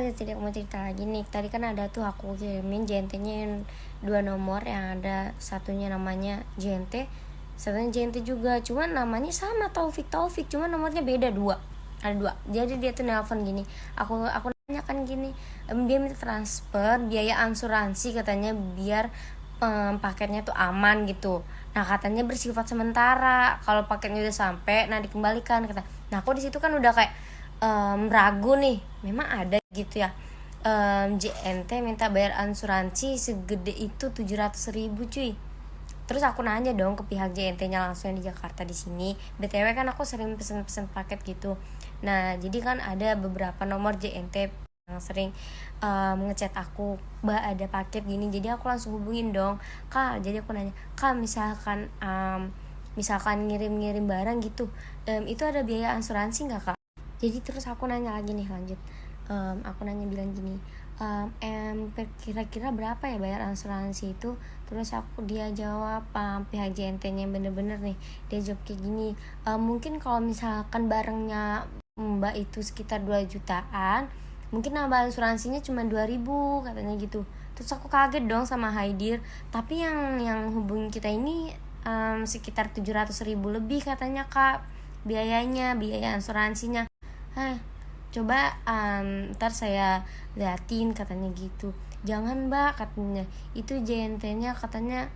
Jadi aku mau cerita lagi nih. Tadi kan ada tuh aku kirimin JNT-nya yang 2 nomor, yang ada satunya namanya JNT, satunya JNT juga. Cuman namanya sama, Taufik, cuman nomornya beda, dua. Ada dua. Jadi dia tuh nelpon gini. Aku nanya kan gini, dia minta transfer biaya asuransi katanya biar paketnya tuh aman gitu. Nah katanya bersifat sementara. Kalau paketnya udah sampai, nah dikembalikan kata. Nah aku di situ kan udah kayak ragu nih, memang ada gitu ya. JNT minta bayar asuransi segede itu 700.000 cuy. Terus aku nanya dong ke pihak JNT-nya langsung yang di Jakarta di sini. BTW kan aku sering pesen-pesen paket gitu. Nah jadi kan ada beberapa nomor JNT yang sering ngechat aku, Mbak ada paket gini. Jadi aku langsung hubungin dong, Kak. Jadi aku nanya, Kak misalkan ngirim-ngirim barang gitu, itu ada biaya asuransi nggak, Kak? Jadi terus aku nanya lagi nih, lanjut. Aku nanya bilang gini, kira-kira berapa ya bayar asuransi itu? Terus dia jawab, pihak JNT-nya bener-bener nih, dia jawab kayak gini, mungkin kalau misalkan barangnya Mbak itu sekitar 2 jutaan, mungkin nambah asuransinya cuma 2.000 katanya gitu. Terus aku kaget dong sama Haidir, tapi yang hubungin kita ini sekitar 700.000 lebih katanya, Kak, biaya asuransinya. Coba ntar saya liatin katanya gitu. Jangan Mbak katanya, itu JNT-nya katanya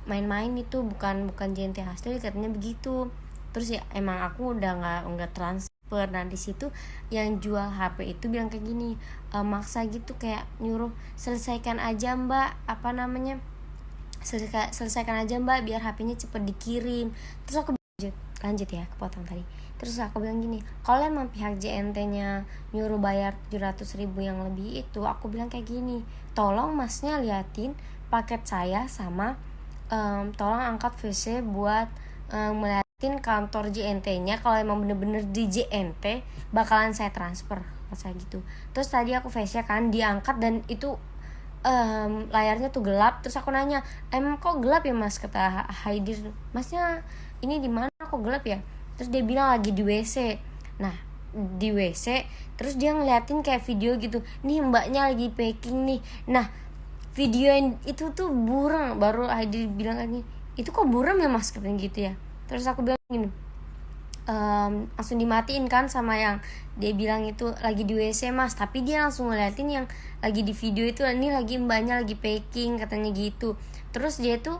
main-main, itu bukan JNT asli katanya begitu. Terus ya emang aku udah nggak transfer. Nah di situ yang jual HP itu bilang kayak gini, maksa gitu, kayak nyuruh selesaikan aja Mbak, apa namanya, selesaikan aja Mbak biar HP-nya cepet dikirim. Terus aku lanjut ya, kepotong tadi. Terus aku bilang gini, kalau emang pihak JNT-nya nyuruh bayar 700.000 yang lebih itu, aku bilang kayak gini, tolong masnya liatin paket saya, sama tolong angkat VC buat meliatin kantor JNT-nya. Kalau emang bener-bener di JNT bakalan saya transfer, saya gitu. Terus tadi aku VC kan diangkat dan itu layarnya tuh gelap. Terus aku nanya, emang kok gelap ya Mas? Kata Haidir, Masnya ini di mana kok gelap ya? Terus dia bilang lagi di WC. Nah di WC, terus dia ngeliatin kayak video gitu, nih mbaknya lagi packing nih. Nah video yang itu tuh buram. Baru Haidir bilang lagi, itu kok buram ya Mas, katanya gitu ya. Terus aku bilang gini, langsung dimatiin kan sama yang dia bilang itu lagi di WC Mas, tapi dia langsung ngeliatin yang lagi di video itu, ini lagi mbaknya lagi packing katanya gitu. Terus dia tuh,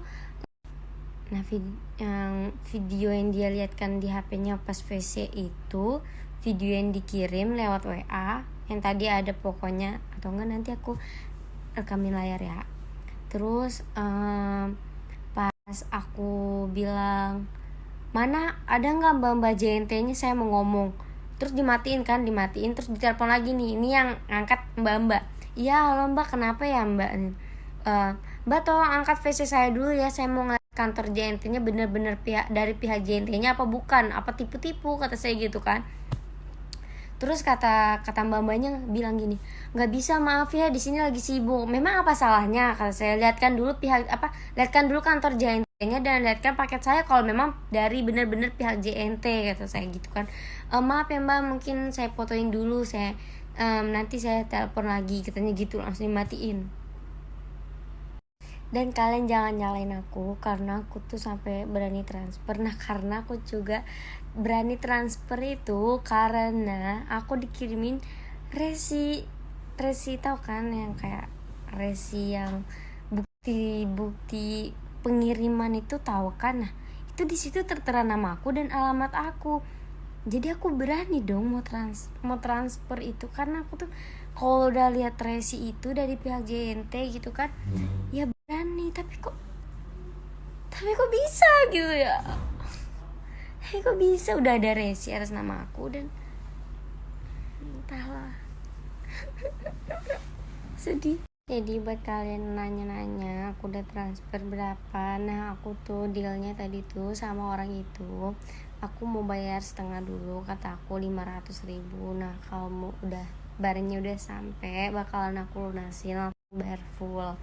nah video yang dia lihatkan di HP-nya pas WC itu video yang dikirim lewat WA yang tadi ada pokoknya, atau enggak nanti aku rekamin layar ya. Terus pas aku bilang, mana ada nggak mbak JNT-nya, saya mau ngomong. Terus dimatiin, terus ditelepon lagi nih, ini yang angkat mbak. Iya halo mbak, kenapa ya mbak? Mbak tolong angkat VC saya dulu ya, saya mau ngeliat kantor JNT-nya bener-bener dari pihak JNT-nya apa bukan, apa tipu-tipu, kata saya gitu kan. Terus kata mbak-mbaknya bilang gini, nggak bisa, maaf ya di sini lagi sibuk. Memang apa salahnya kalau saya lihatkan dulu lihatkan dulu kantor JNT-nya dan lihatkan paket saya kalau memang dari benar-benar pihak JNT, kata saya gitu kan. Maaf ya mbak, mungkin saya fotoin dulu, saya nanti saya telepon lagi, katanya gitu. Langsung dimatiin. Dan kalian jangan nyalain aku karena aku tuh sampai berani transfer. Nah karena aku juga berani transfer itu karena aku dikirimin resi tahu kan, yang kayak resi yang bukti pengiriman itu, tahu kan. Nah itu di situ tertera nama aku dan alamat aku. Jadi aku berani dong mau transfer itu karena aku tuh kalau udah lihat resi itu dari pihak JNT gitu kan, ya berani. Tapi kok bisa gitu ya, kok bisa udah ada resi atas nama aku dan entahlah. Sedih. Jadi buat kalian nanya-nanya aku udah transfer berapa, nah aku tuh dealnya tadi tuh sama orang itu, aku mau bayar setengah dulu, kata aku 500.000. Nah kalau udah barangnya udah sampai bakalan aku lunasin, aku bayar full.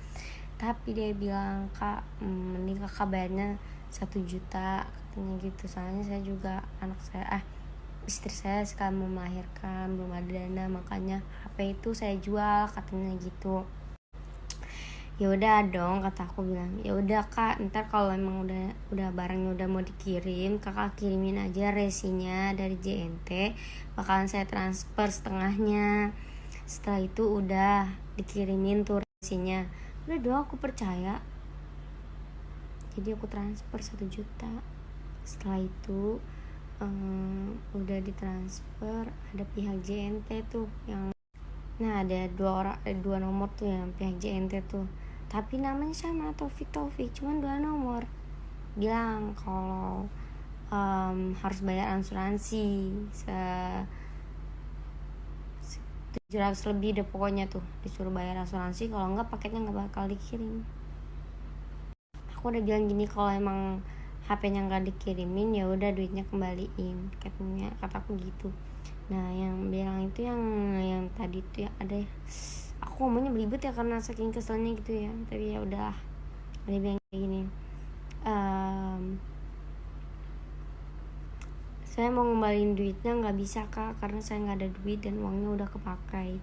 Tapi dia bilang, Kak mending kakak bayarnya 1 juta katanya gitu, soalnya saya juga anak saya istri saya sekali mau melahirkan, belum ada dana, makanya HP itu saya jual, katanya gitu. Ya udah dong, kata aku bilang, ya udah kak, ntar kalau emang udah barangnya udah mau dikirim, kakak kirimin aja resinya dari JNT, bakalan saya transfer setengahnya. Setelah itu udah dikirimin tuh resinya, udah doang, aku percaya. Jadi aku transfer 1 juta. Setelah itu udah ditransfer, ada pihak JNT tuh yang, nah ada dua nomor tuh yang pihak JNT tuh, tapi namanya sama, Taufik, cuman 2 nomor. Bilang kalau harus bayar asuransi 700 lebih deh pokoknya tuh, disuruh bayar asuransi, kalau enggak paketnya nggak bakal dikirim. Aku udah bilang gini, kalau emang HP-nya nggak dikirimin ya udah duitnya kembaliin, katanya, kataku gitu. Nah yang bilang itu yang tadi tuh ya, ada, aku ngomongnya belibet ya karena saking keselnya gitu ya, tapi ya udah, dia bilang kayak gini, saya mau ngembaliin duitnya nggak bisa kak, karena saya nggak ada duit dan uangnya udah kepakai.